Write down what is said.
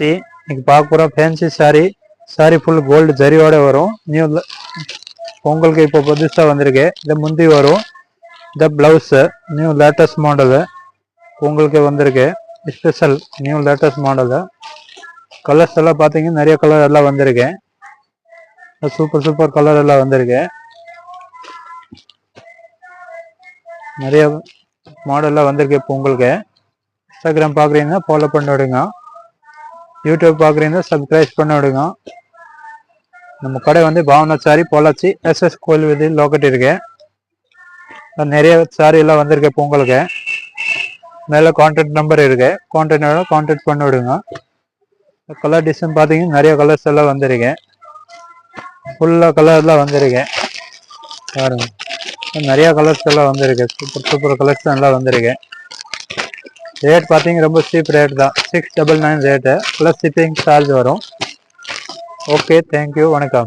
இன்னைக்கு பார்க்க போற ஃபேன்சி சாரி ஃபுல் கோல்டு ஜரியோட வரும். நியூ பொங்கலுக்கு இப்போ புதுசா வந்திருக்கு. இது முந்தி வரும். இந்த பிளவுஸ் நியூ லேட்டஸ்ட் மாடல் பொங்கலுக்கு வந்திருக்கு. Special new latest model. Colours எல்லாம் பார்த்தீங்கன்னா நிறைய கலர் எல்லாம் வந்திருக்கு. சூப்பர் கலர் எல்லாம் வந்திருக்கு. நிறைய மாடல்லாம் வந்திருக்கு பொங்கலுக்கு. இன்ஸ்டாகிராம் பார்க்குறீங்கன்னா ஃபாலோ பண்ணி விடுங்க. யூடியூப் பார்க்குறீங்கன்னா சப்ஸ்கிரைப் பண்ணி விடுங்க. நம்ம கடை வந்து பாவனா சாரி பொள்ளாச்சி SS கோயில் வீதி லோக்கேட் இருக்கு. நிறைய சாரி எல்லாம் வந்திருக்கு பொங்கலுக்கு. மேலே கான்டாக்ட் நம்பர் இருக்கு. கான்டாக்ட் பண்ணி விடுங்க. கலர் டிசைன் பார்த்தீங்கன்னா நிறைய கலர்ஸ் எல்லாம் வந்திருக்கு. ஃபுல்லாக கலர்லாம் வந்திருக்கு பாருங்க. நிறைய கலர்ஸ் எல்லாம் வந்திருக்கு. சூப்பர் கலர்ஸ் எல்லாம் வந்திருக்கு. ரேட் பார்த்தீங்கன்னா ரொம்ப சீப் ரேட் தான். 699 ரேட்டு ப்ளஸ் ஷிப்பிங் சார்ஜ் வரும். ஓகே, தேங்க்யூ, வணக்கம்.